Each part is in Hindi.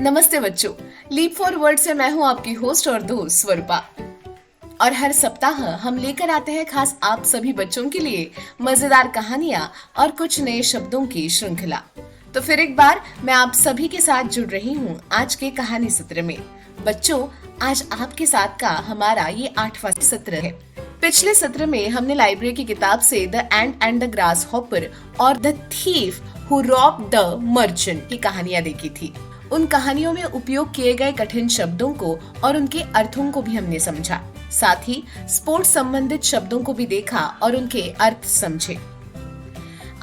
नमस्ते बच्चों, लीप फॉरवर्ड से मैं हूं आपकी होस्ट और दोस्त स्वरूपा। और हर सप्ताह हम लेकर आते हैं खास आप सभी बच्चों के लिए मजेदार कहानियां और कुछ नए शब्दों की श्रृंखला। तो फिर एक बार मैं आप सभी के साथ जुड़ रही हूं आज के कहानी सत्र में। बच्चों, आज आपके साथ का हमारा ये 8वां सत्र है। पिछले सत्र में हमने लाइब्रेरी की किताब से the ant and the grasshopper और the thief who robbed the merchant की कहानियां देखी थी। उन कहानियों में उपयोग किए गए कठिन शब्दों को और उनके अर्थों को भी हमने समझा। साथ ही स्पोर्ट्स संबंधित शब्दों को भी देखा और उनके अर्थ समझे।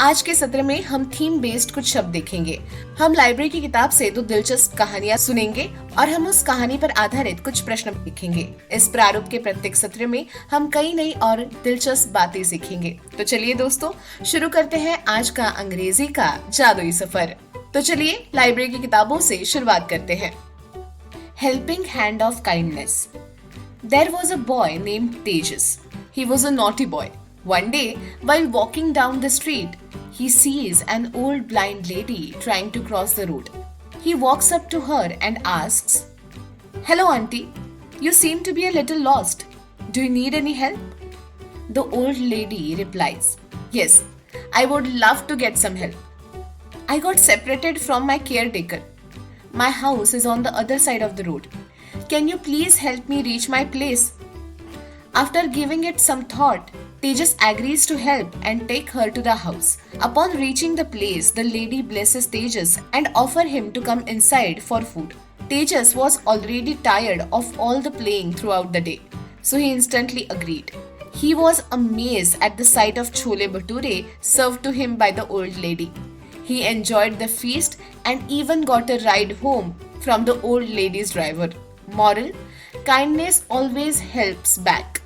आज के सत्र में हम थीम बेस्ड कुछ शब्द देखेंगे। हम लाइब्रेरी की किताब से 2 दिलचस्प कहानियां सुनेंगे और हम उस कहानी पर आधारित कुछ प्रश्न लिखेंगे। इस प्रारूप के प्रत्येक सत्र में हम कई नई और दिलचस्प बातें सीखेंगे। तो चलिए दोस्तों, शुरू करते हैं आज का अंग्रेजी का जादुई सफर। तो चलिए लाइब्रेरी की किताबों से शुरुआत करते हैं। Helping hand of kindness. There was a boy named Tejas. He was a naughty boy. One day, while walking down the street, he sees an old blind lady trying to cross the road. He walks up to her and asks, "Hello, auntie. You seem to be a little lost. Do you need any help?" The old lady replies, "Yes, I would love to get some help. I got separated from my caretaker. My house is on the other side of the road. Can you please help me reach my place?" After giving it some thought, Tejas agrees to help and take her to the house. Upon reaching the place, the lady blesses Tejas and offers him to come inside for food. Tejas was already tired of all the playing throughout the day, so he instantly agreed. He was amazed at the sight of chole bhature served to him by the old lady. He enjoyed the feast and even got a ride home from the old lady's driver. Moral: kindness always helps back.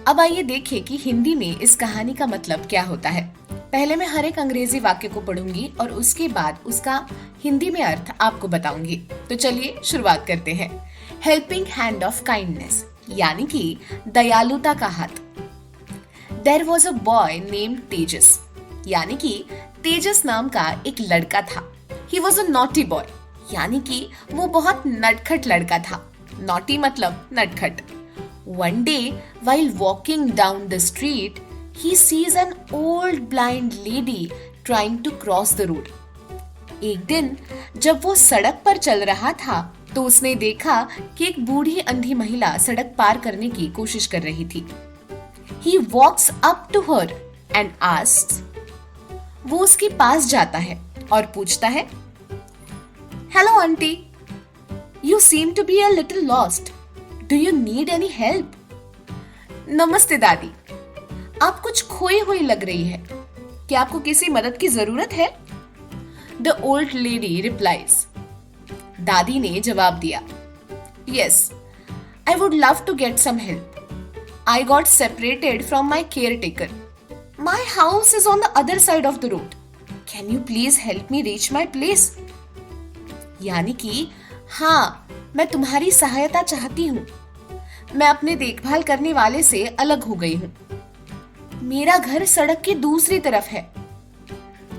अब आइए देखें कि हिंदी में इस कहानी का मतलब क्या होता है। पहले मैं हर एक अंग्रेजी वाक्य को पढ़ूंगी और उसके बाद उसका हिंदी में अर्थ आपको बताऊंगी। तो चलिए शुरुआत करते हैं। हेल्पिंग हैंड ऑफ काइंडनेस यानी कि दयालुता का हाथ। There was a boy named Tejas यानी कि तेजस नाम का एक लड़का था। He was a naughty boy यानी कि वो बहुत नटखट लड़का था। नॉटी मतलब नटखट। One day, while walking down the street, he sees an old blind lady trying to cross the road. एक दिन जब वो सड़क पर चल रहा था तो उसने देखा कि एक बूढ़ी अंधी महिला सड़क पार करने की कोशिश कर रही थी। He walks up to her and asks. वो उसके पास जाता है और पूछता है, "Hello, auntie. You seem to be a little lost. Do you need any help?" नमस्ते दादी, आप कुछ खोई हुई लग रही है। क्या आपको किसी मदद की जरूरत है? The old lady replies. दादी ने जवाब दिया, "Yes, I would love to get some help. I got separated from my caretaker. My house is on the other side of the road. Can you please help me reach my place?" यानी कि हाँ, मैं तुम्हारी सहायता चाहती हूँ। मैं अपने देखभाल करने वाले से अलग हो गई हूँ। मेरा घर सड़क के दूसरी तरफ है।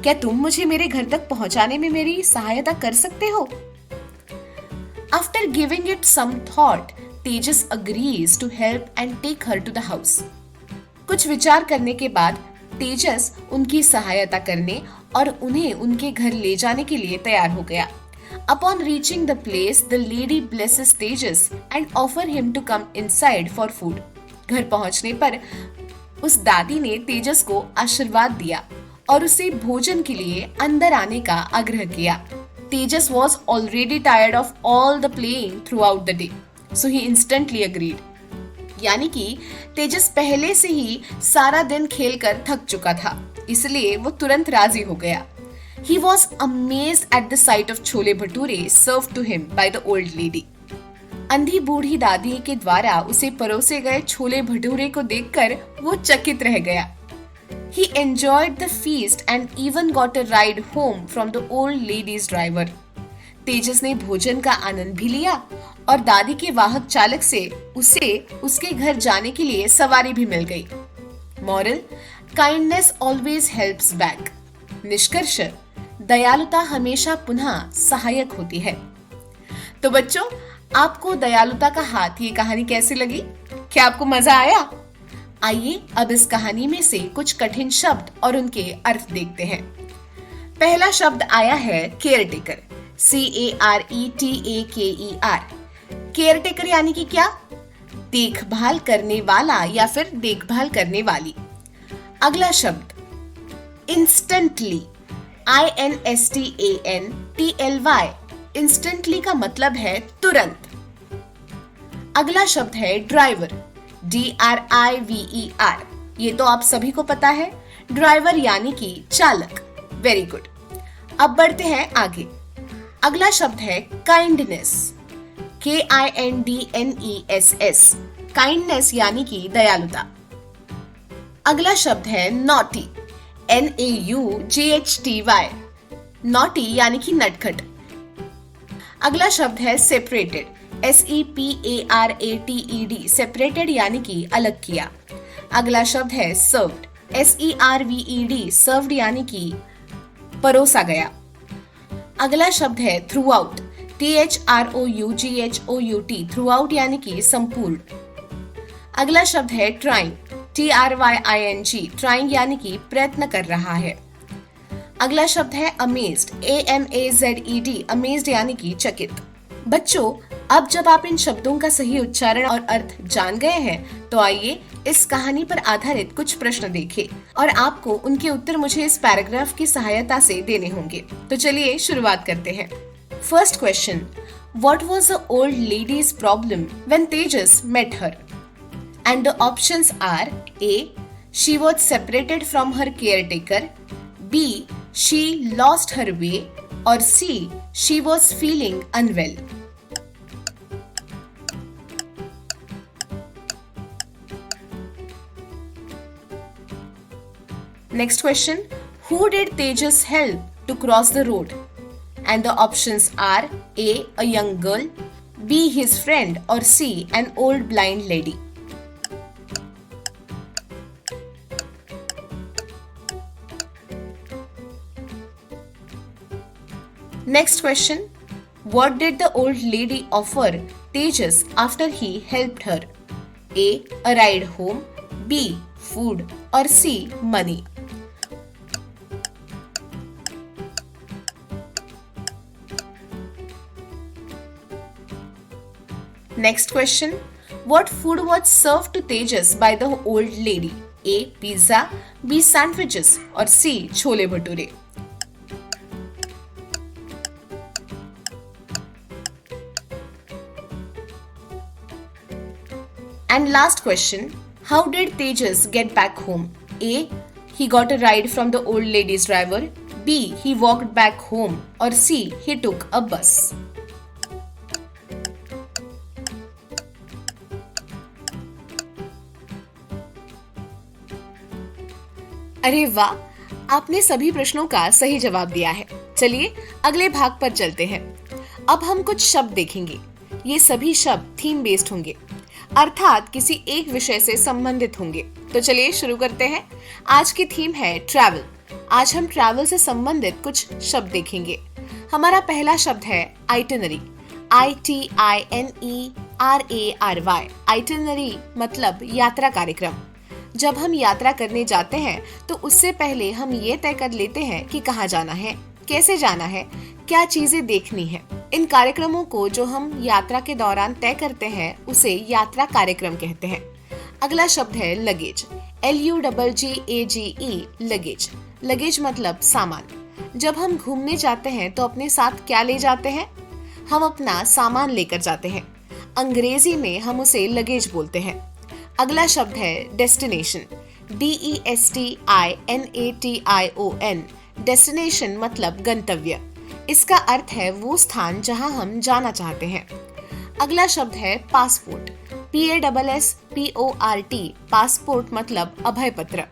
क्या तुम मुझे मेरे घर तक पहुंचाने में मेरी सहायता कर सकते हो? After giving it some thought, Tejas agrees to help and take her to the house. कुछ विचार करने के बाद तेजस उनकी सहायता करने और उन्हें उनके घर ले जाने के लिए तैयार हो गया। Upon reaching the place, the lady blesses Tejas and offer him to come inside for food. घर पहुंचने पर उस दादी ने तेजस को आशीर्वाद दिया और उसे भोजन के लिए अंदर आने का आग्रह किया। Tejas was already tired of all the playing throughout the day, so he instantly agreed. यानी कि तेजस पहले से ही सारा दिन खेलकर थक चुका था, इसलिए वो तुरंत राजी हो गया। He was amazed at the sight of chole bhature served to him by the old lady. अंधी बूढ़ी दादी के द्वारा उसे परोसे गए छोले भटूरे को देखकर वो चकित रह गया। He enjoyed the feast and even got a ride home from the old lady's driver. तेजस ने भोजन का आनंद भी लिया और दादी के वाहक चालक से उसे उसके घर जाने के लिए सवारी भी मिल गई। Moral: kindness always helps back. निष्कर्ष: दयालुता हमेशा पुनः सहायक होती है। तो बच्चों, आपको दयालुता का हाथ ये कहानी कैसी लगी? क्या आपको मजा आया? आइए अब इस कहानी में से कुछ कठिन शब्द और उनके अर्थ देखते हैं। पहला शब्द आया है केयरटेकर, CARETAKER। केयरटेकर यानी कि क्या? देखभाल करने वाला या फिर देखभाल करने वाली। अगला शब्द इंस्टेंटली, INSTANTLY। इंस्टेंटली का मतलब है तुरंत। अगला शब्द है ड्राइवर, DRIVER। ये तो आप सभी को पता है, ड्राइवर यानी कि चालक। Very good. अब बढ़ते हैं आगे। अगला शब्द है काइंडनेस, KINDNESS। काइंडनेस यानी कि दयालुता। अगला शब्द है नॉटी, NAUGHTY। नॉटी यानी कि नटखट। अगला शब्द है सेपरेटेड, SEPARATED। सेपरेटेड यानी कि अलग किया। अगला शब्द है सर्व्ड, SERVED। सर्व्ड यानी कि परोसा गया। अगला शब्द है through out, THROUGHOUT। Through out यानी कि संपूर्ण। अगला शब्द है ट्राइंग, TRYING। ट्राइंग यानी कि प्रयत्न कर रहा है। अगला शब्द है अमेज्ड, AMAZED। अमेज्ड यानी कि चकित। बच्चों, अब जब आप इन शब्दों का सही उच्चारण और अर्थ जान गए हैं, तो आइए इस कहानी पर आधारित कुछ प्रश्न देखें और आपको उनके उत्तर मुझे इस पैराग्राफ की सहायता से देने होंगे। तो चलिए शुरुआत करते हैं। First question, what was the old lady's problem when Tejas met her? And the options are A, she was separated from her caretaker, B, she lost her way, or C, she was feeling unwell. Next question, who did Tejas help to cross the road? And the options are A, a young girl, B, his friend, or C, an old blind lady. Next question, what did the old lady offer Tejas after he helped her? A, a ride home, B, food, or C, money. Next question, what food was served to Tejas by the old lady? A, pizza, B, sandwiches, or C, chole bhature. And last question, how did Tejas get back home? A, he got a ride from the old lady's driver, B, he walked back home, or C, he took a bus. अरे वाह, आपने सभी प्रश्नों का सही जवाब दिया है। चलिए अगले भाग पर चलते हैं। अब हम कुछ शब्द देखेंगे। ये सभी शब्द थीम बेस्ड होंगे, अर्थात किसी एक विषय से संबंधित होंगे। तो चलिए शुरू करते हैं। आज की थीम है ट्रैवल। आज हम ट्रैवल से संबंधित कुछ शब्द देखेंगे। हमारा पहला शब्द है आइटिनरी, ITINERARY। आइटिनरी मतलब यात्रा कार्यक्रम। जब हम यात्रा करने जाते हैं तो उससे पहले हम ये तय कर लेते हैं कि कहाँ जाना है, कैसे जाना है, क्या चीजें देखनी है। इन कार्यक्रमों को जो हम यात्रा के दौरान तय करते हैं उसे यात्रा कार्यक्रम कहते हैं। अगला शब्द है लगेज, LUGGAGE। लगेज, लगेज मतलब सामान। जब हम घूमने जाते हैं तो अपने साथ क्या ले जाते हैं? हम अपना सामान लेकर जाते हैं। अंग्रेजी में हम उसे लगेज बोलते हैं। अगला शब्द है डेस्टिनेशन, DESTINATION। डेस्टिनेशन मतलब गंतव्य। इसका अर्थ है वो स्थान जहां हम जाना चाहते हैं। अगला शब्द है पासपोर्ट, PASSPORT। पासपोर्ट मतलब अभय पत्र।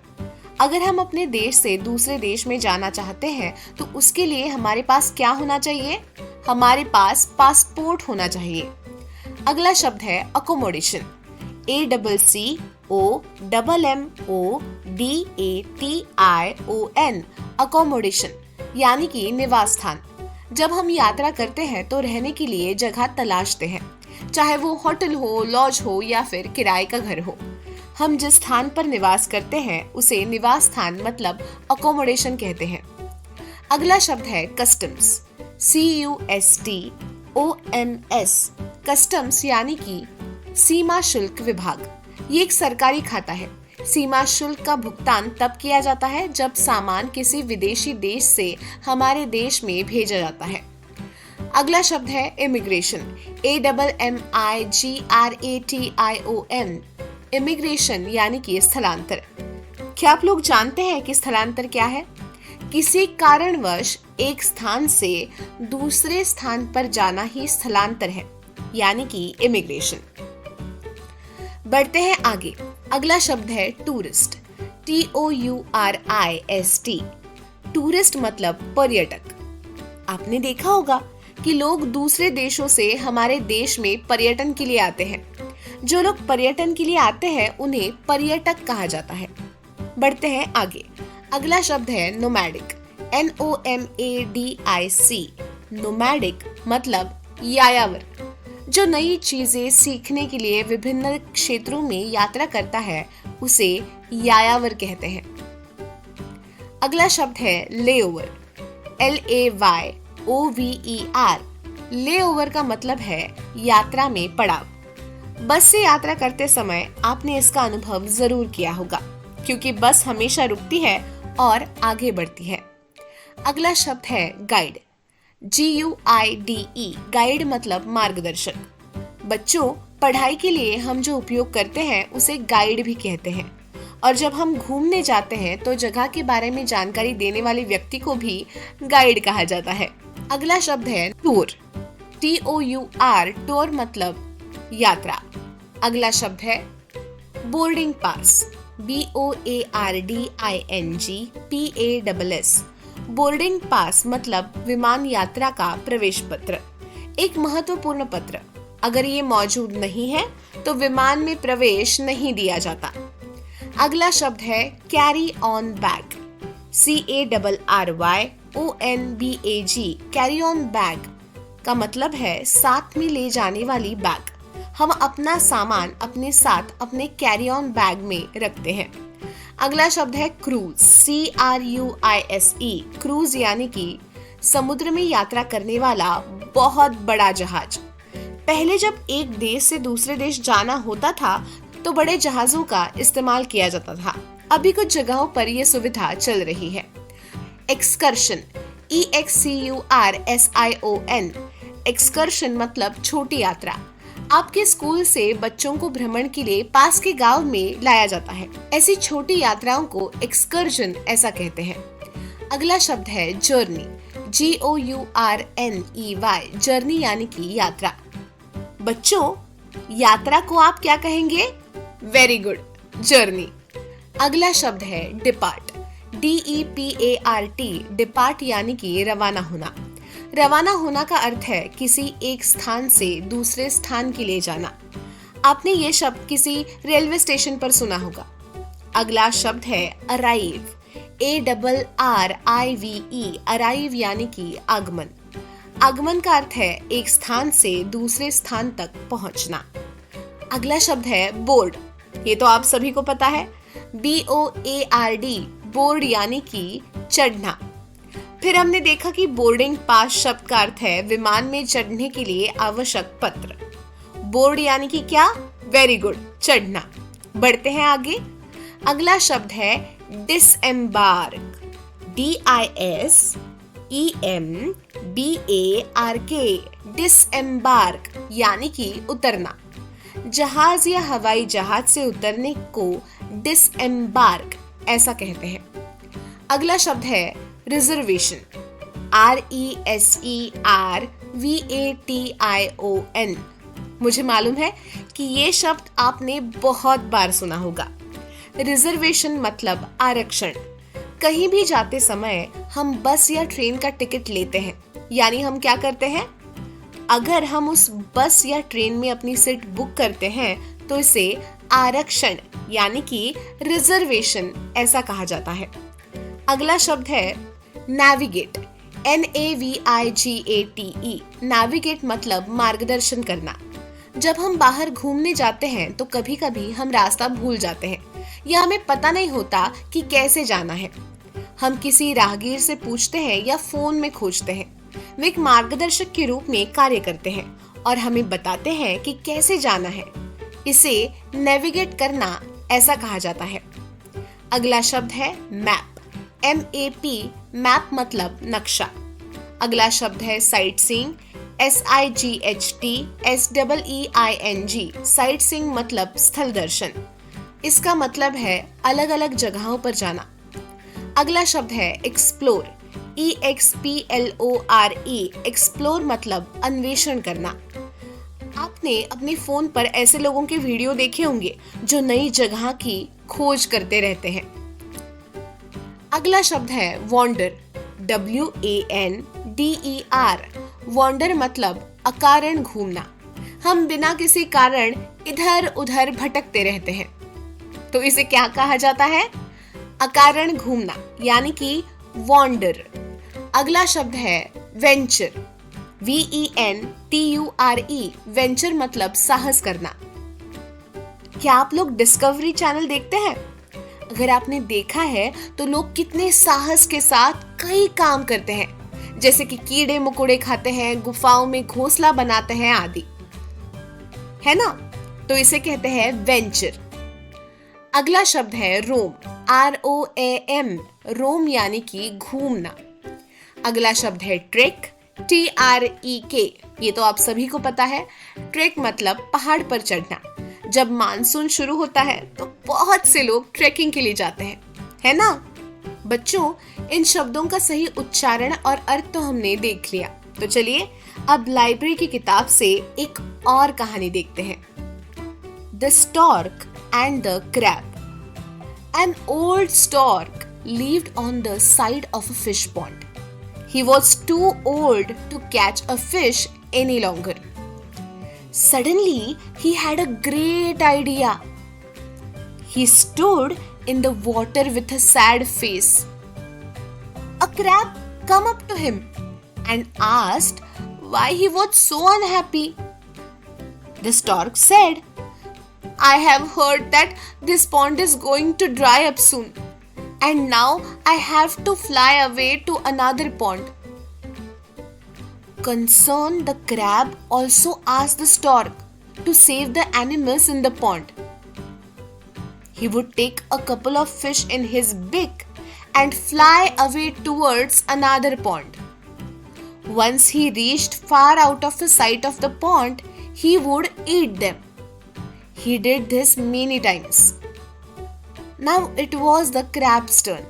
अगर हम अपने देश से दूसरे देश में जाना चाहते हैं तो उसके लिए हमारे पास क्या होना चाहिए? हमारे पास पासपोर्ट होना चाहिए। अगला शब्द है अकोमोडेशन, ACCOMMODATION। अकोमोडेशन यानी कि निवास स्थान। जब हम यात्रा करते हैं तो रहने के लिए जगह तलाशते हैं, चाहे वो होटल हो, लॉज हो या फिर किराए का घर हो। हम जिस स्थान पर निवास करते हैं उसे निवास स्थान मतलब अकोमोडेशन कहते हैं। अगला शब्द है कस्टम्स। CUSTOMS। कस्टम्स यानी कि सीमा शुल्क विभाग। ये एक सरकारी खाता है। सीमा शुल्क का भुगतान तब किया जाता है जब सामान किसी विदेशी देश से हमारे देश में भेजा जाता है। अगला शब्द है इमिग्रेशन। AMMIGRATION। इमिग्रेशन यानी कि स्थलांतर। क्या आप लोग जानते हैं कि स्थलांतर क्या है? किसी कारणवश एक स्थान से दूसरे स्थान पर जाना ही स्थलांतर है, यानी कि इमिग्रेशन। बढ़ते हैं आगे। अगला शब्द है टूरिस्ट। TOURIST। टूरिस्ट मतलब पर्यटक। आपने देखा होगा कि लोग दूसरे देशों से हमारे देश में पर्यटन के लिए आते हैं। जो लोग पर्यटन के लिए आते हैं उन्हें पर्यटक कहा जाता है। बढ़ते हैं आगे। अगला शब्द है नोमैडिक। NOMADIC। नोमैडिक मतलब यायावर। जो नई चीजें सीखने के लिए विभिन्न क्षेत्रों में यात्रा करता है उसे यायावर कहते हैं। अगला शब्द है लेओवर। LAYOVER। लेओवर का मतलब है यात्रा में पड़ाव। बस से यात्रा करते समय आपने इसका अनुभव जरूर किया होगा, क्योंकि बस हमेशा रुकती है और आगे बढ़ती है। अगला शब्द है गाइड। GUIDE। गाइड मतलब मार्गदर्शक। बच्चों, पढ़ाई के लिए हम जो उपयोग करते हैं उसे गाइड भी कहते हैं। और जब हम घूमने जाते हैं तो जगह के बारे में जानकारी देने वाले व्यक्ति को भी गाइड कहा जाता है। अगला शब्द है टूर। TOUR। टूर मतलब यात्रा। अगला शब्द है boarding pass. BOARDING PASS। Boarding pass मतलब विमान यात्रा का प्रवेश पत्र, एक महत्वपूर्ण पत्र। अगर ये मौजूद नहीं है तो विमान में प्रवेश नहीं दिया जाता। अगला शब्द है carry on bag. CARRYONBAG। Carry on bag का मतलब है साथ में ले जाने वाली बैग। हम अपना सामान अपने साथ अपने कैरी ऑन बैग में रखते हैं। अगला शब्द है क्रूज। CRUISE। क्रूज यानी कि समुद्र में यात्रा करने वाला बहुत बड़ा जहाज। पहले जब एक देश से दूसरे देश जाना होता था तो बड़े जहाजों का इस्तेमाल किया जाता था। अभी कुछ जगहों पर यह सुविधा चल रही है। एक्सकर्शन। EXCURSION। एक्सकर्शन मतलब छोटी यात्रा। आपके स्कूल से बच्चों को भ्रमण के लिए पास के गांव में लाया जाता है। ऐसी छोटी यात्राओं को एक्सकर्जन ऐसा कहते हैं। अगला शब्द है जर्नी। JOURNEY। जर्नी यानी कि यात्रा। बच्चों, यात्रा को आप क्या कहेंगे? Very good, journey. अगला शब्द है डिपार्ट। DEPART। डिपार्ट यानी कि रवाना होना। रवाना होना का अर्थ है किसी एक स्थान से दूसरे स्थान के लिए जाना। आपने ये शब्द किसी रेलवे स्टेशन पर सुना होगा। अगला शब्द है अराइव। ARRIVE। अराइव यानी कि आगमन। आगमन का अर्थ है एक स्थान से दूसरे स्थान तक पहुंचना। अगला शब्द है बोर्ड। ये तो आप सभी को पता है। BOARD। बोर्ड यानी कि चढ़ना। फिर हमने देखा कि बोर्डिंग पास शब्द का अर्थ है विमान में चढ़ने के लिए आवश्यक पत्र। बोर्ड यानी कि क्या? वेरी गुड, चढ़ना। बढ़ते हैं आगे। अगला शब्द है डिसएम्बार्क। DISEMBARK। डिसएम्बार्क यानी कि उतरना। जहाज या हवाई जहाज से उतरने को डिसएम्बार्क ऐसा कहते हैं। अगला शब्द है रिजर्वेशन। RESERVATION। मुझे मालूम है कि ये शब्द आपने बहुत बार सुना होगा। रिजर्वेशन मतलब आरक्षण। कहीं भी जाते समय हम बस या ट्रेन का टिकट लेते हैं, यानी हम क्या करते हैं? अगर हम उस बस या ट्रेन में अपनी सीट बुक करते हैं तो इसे आरक्षण यानी कि रिजर्वेशन ऐसा कहा जाता है। अगला शब्द है नेविगेट। NAVIGATE, नेविगेट मतलब मार्गदर्शन करना। जब हम बाहर घूमने जाते हैं तो कभी कभी हम रास्ता भूल जाते हैं या हमें पता नहीं होता कि कैसे जाना है। हम किसी राहगीर से पूछते हैं या फोन में खोजते हैं। वे एक मार्गदर्शक के रूप में कार्य करते हैं और हमें बताते हैं कि कैसे जाना है। इसे नेविगेट करना ऐसा कहा जाता है। अगला शब्द है मैप, MAP, मैप मतलब नक्शा। अगला शब्द है sight seeing, SIGHT sight seeing मतलब स्थल दर्शन। इसका मतलब है अलग अलग जगहों पर जाना। अगला शब्द है एक्सप्लोर, EXPLORE, एक्सप्लोर मतलब अन्वेषण करना। आपने अपने फोन पर ऐसे लोगों के वीडियो देखे होंगे जो नई जगह की खोज करते रहते हैं। अगला शब्द है वॉन्डर, WANDER, वॉन्डर मतलब अकारण घूमना। हम बिना किसी कारण इधर उधर भटकते रहते हैं, तो इसे क्या कहा जाता है? अकारण घूमना, यानी कि वॉन्डर। अगला शब्द है वेंचर, VENTURE, वेंचर मतलब साहस करना। क्या आप लोग डिस्कवरी चैनल देखते हैं? अगर आपने देखा है तो लोग कितने साहस के साथ कई काम करते हैं, जैसे कि कीड़े मकोड़े खाते हैं, गुफाओं में घोंसला बनाते हैं आदि, है ना? तो इसे कहते हैं वेंचर। अगला शब्द है रोम, ROAM, रोम यानी कि घूमना। अगला शब्द है ट्रेक, TREK, ये तो आप सभी को पता है। ट्रेक मतलब पहाड़ पर चढ़ना। जब मानसून शुरू होता है तो बहुत से लोग ट्रेकिंग के लिए जाते हैं, है ना? बच्चों, इन शब्दों का सही उच्चारण और अर्थ तो हमने देख लिया, तो चलिए अब लाइब्रेरी की किताब से एक और कहानी देखते हैं। The stork and the crab. An old stork lived on the side of a fish pond. He was too old to catch a fish any longer. Suddenly, he had a great idea. He stood in the water with a sad face. A crab came up to him and asked why he was so unhappy. The stork said, I have heard that this pond is going to dry up soon, and now I have to fly away to another pond. Concerned, the crab also asked the stork to save the animals in the pond. He would take a couple of fish in his beak and fly away towards another pond. Once he reached far out of the sight of the pond, he would eat them. He did this many times. Now it was the crab's turn.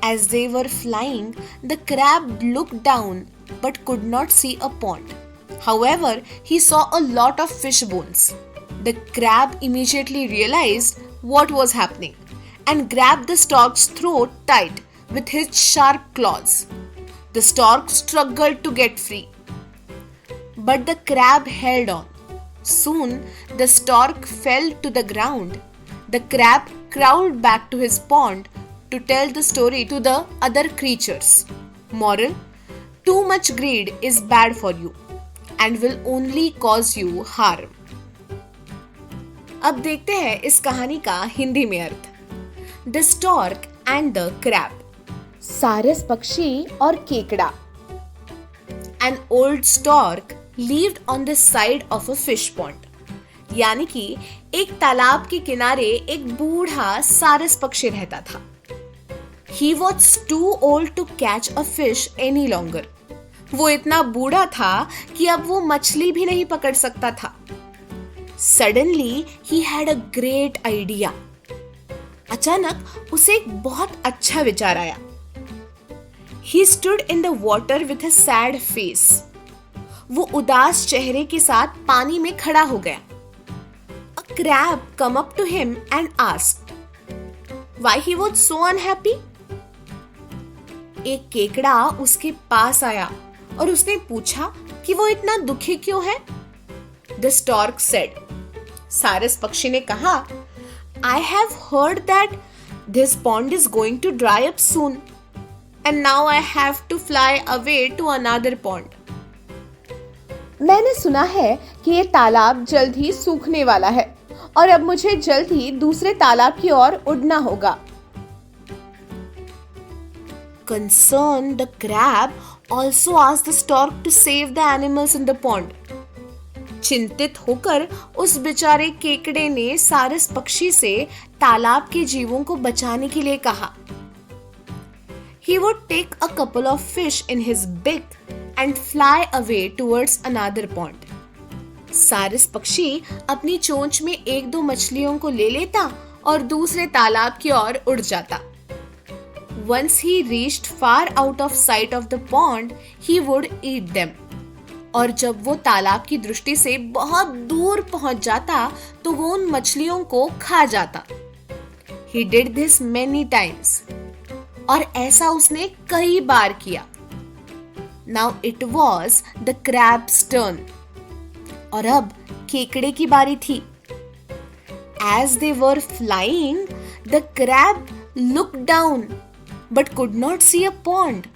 As they were flying, the crab looked down but could not see a pond. However, he saw a lot of fish bones. The crab immediately realized what was happening and grabbed the stork's throat tight with his sharp claws. The stork struggled to get free, but the crab held on. Soon, the stork fell to the ground. The crab crawled back to his pond to tell the story to the other creatures. Moral: too much greed is bad for you and will only cause you harm. अब देखते हैं इस कहानी का हिंदी में अर्थ। The stork and the crab, सारस पक्षी और केकड़ा। An old stork lived on the side of a fish pond. यानी कि एक तालाब के किनारे एक बूढ़ा सारस पक्षी रहता था। He was too old to catch a fish any longer. वो इतना बूढ़ा था कि अब वो मछली भी नहीं पकड़ सकता था। Suddenly he had a great idea. अचानक उसे एक बहुत अच्छा विचार आया। He stood in the water with a sad face. वो उदास चेहरे के साथ पानी में खड़ा हो गया। A crab came up to him and asked why he was so unhappy. एक केकड़ा उसके पास आया और उसने पूछा कि वो इतना दुखी क्यों है। The stork said, सारस पक्षी ने कहा, I have heard that this pond is going to dry up soon, and now I have to fly away to another pond. मैंने सुना है कि ये तालाब जल्द ही सूखने वाला है और अब मुझे जल्द ही दूसरे तालाब की ओर उड़ना होगा। Concerned, the crab also asked the stork to save the animals in the pond. चिंतित होकर उस बेचारे केकड़े ने सारस पक्षी से तालाब के जीवों को बचाने के लिए कहा। He would take a couple of fish in his beak and fly away towards another pond. सारस पक्षी अपनी चोंच में एक दो मछलियों को ले लेता और दूसरे तालाब की ओर उड़ जाता। Once he reached far out of sight of the pond, he would eat them. और जब वो तालाब की दृष्टि से बहुत दूर पहुंच जाता तो वो उन मछलियों को खा जाता। He did this many times. और ऐसा उसने कई बार किया। Now it was the crab's turn. और अब केकड़े की बारी थी। As they were flying, the crab looked down but could not see a pond.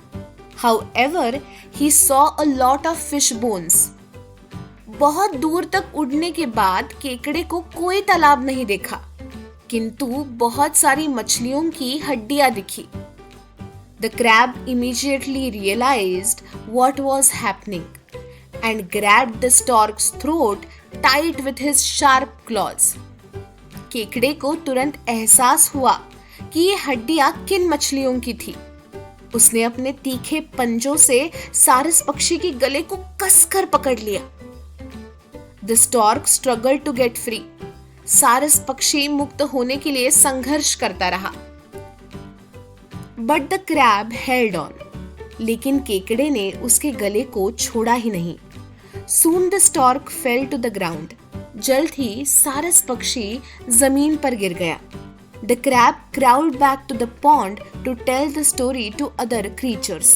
However, he saw a lot of fish bones. बहुत दूर तक उड़ने के बाद केकड़े को कोई तालाब नहीं देखा, किंतु बहुत सारी मछलियों की हड्डियां दिखी। The crab immediately realized what was happening and grabbed the stork's throat tight with his sharp claws. केकड़े को तुरंत एहसास हुआ कि ये हड्डियां किन मछलियों की थी। उसने अपने तीखे पंजों से सारस पक्षी के गले को कसकर पकड़ लिया। The stork struggled to get free. सारस पक्षी मुक्त होने के लिए संघर्ष करता रहा। But the crab held on. लेकिन केकड़े ने उसके गले को छोड़ा ही नहीं। Soon the stork fell to the ground. जल्द ही सारस पक्षी जमीन पर गिर गया। The crab crawled back to the pond to tell the story to other creatures.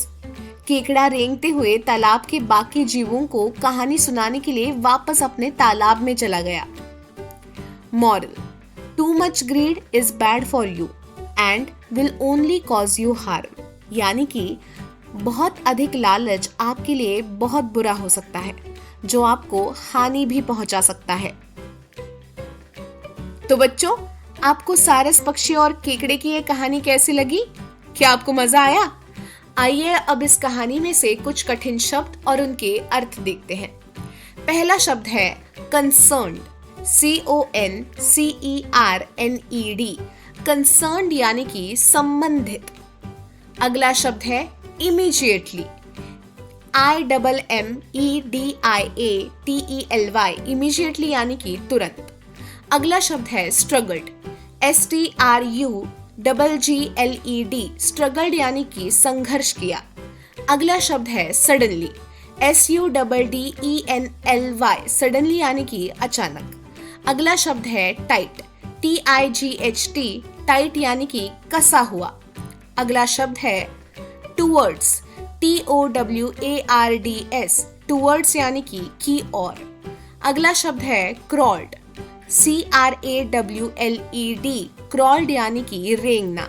केकड़ा रेंगते हुए तालाब के बाकी जीवों को कहानी सुनाने के लिए वापस अपने तालाब में चला गया। Moral: Too much greed is bad for you and will only cause you harm. यानी कि बहुत अधिक लालच आपके लिए बहुत बुरा हो सकता है, जो आपको हानि भी पहुंचा सकता है। तो बच्चों, आपको सारस पक्षी और केकड़े की ये कहानी कैसी लगी? क्या आपको मजा आया? आइए अब इस कहानी में से कुछ कठिन शब्द और उनके अर्थ देखते हैं। पहला शब्द है कंसर्न्ड, CONCERNED, कंसर्न्ड यानी कि संबंधित। अगला शब्द है इमीडिएटली, IMMEDIATELY, इमीडिएटली यानी कि तुरंत। अगला शब्द है स्ट्रगल्ड, STRUGGLED, स्ट्रगल्ड यानी कि संघर्ष किया। अगला शब्द है सडनली, SUDDENLY, सडनली यानी कि अचानक। अगला शब्द है टाइट, TIGHT, टाइट यानी कि कसा हुआ। अगला शब्द है टूवर्ड्स, TOWARDS, टूवर्ड्स यानी कि ओर। अगला शब्द है क्रॉल्ड, CRAWLED, क्रॉल्ड यानी कि रेंगना।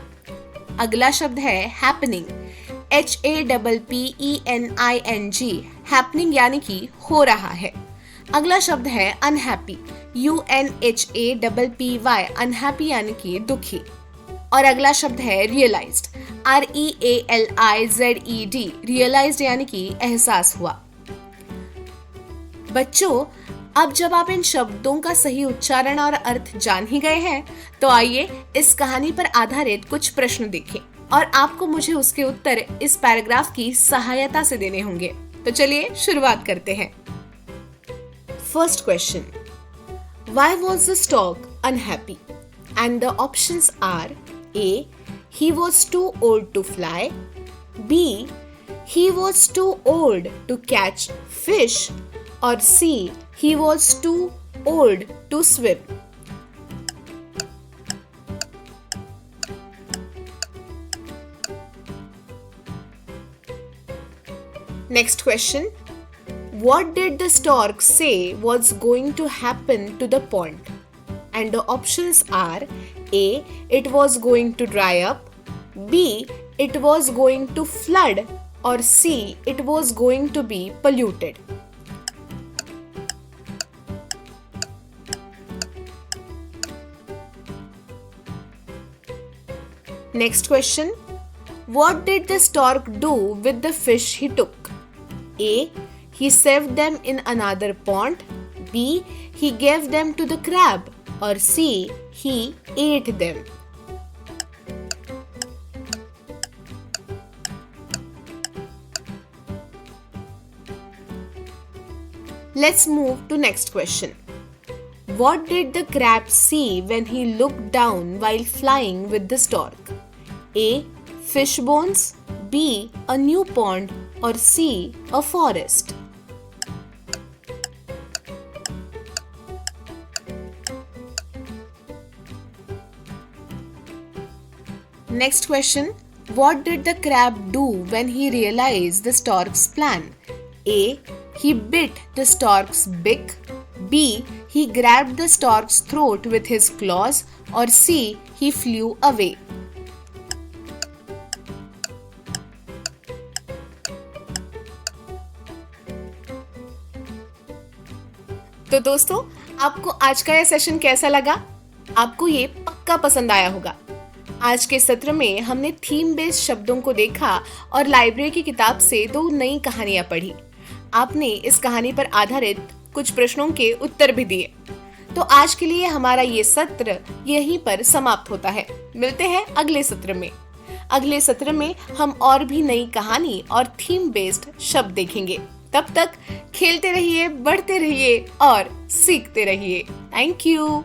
अगला शब्द है हैपनिंग, HAPPENING, हैपनिंग यानी कि हो रहा है। अगला शब्द है अनहैप्पी, UNHAPPY, अनहैप्पी यानी कि दुखी। और अगला शब्द है रियलाइज्ड, REALIZED, रियलाइज्ड यानी कि एहसास हुआ। बच्चों, अब जब आप इन शब्दों का सही उच्चारण और अर्थ जान ही गए हैं, तो आइए इस कहानी पर आधारित कुछ प्रश्न देखें और आपको मुझे उसके उत्तर इस पैराग्राफ की सहायता से देने होंगे। तो चलिए शुरुआत करते हैं। First question, Why was the stork unhappy? And the options are A. He was too old to fly. B. He was too old to catch fish. Or C. He was too old to swim. Next question. What did the stork say was going to happen to the pond? And the options are A. It was going to dry up. B. it was going to flood, or C, it was going to be polluted? Next question. What did the stork do with the fish he took? A, he saved them in another pond. B, he gave them to the crab. Or C, he ate them. Let's move to next question. What did the crab see when he looked down while flying with the stork? A, fish bones. B, a new pond. Or C, a forest. Next question. What did the crab do when he realized the stork's plan? A, he bit the stork's beak. B, he grabbed the stork's throat with his claws. Or C, he flew away. तो दोस्तों, आपको आज का यह सेशन कैसा लगा? आपको ये पक्का पसंद आया होगा। आज के सत्र में हमने थीम बेस्ड शब्दों को देखा और लाइब्रेरी की किताब से 2 नई कहानियां पढ़ी। आपने इस कहानी पर आधारित कुछ प्रश्नों के उत्तर भी दिए। तो आज के लिए हमारा ये सत्र यहीं पर समाप्त होता है। मिलते हैं अगले सत्र में। अगले सत्र में हम और भी नई कहानी और थीम बेस्ड शब्द देखेंगे। तब तक खेलते रहिए, बढ़ते रहिए और सीखते रहिए। Thank you.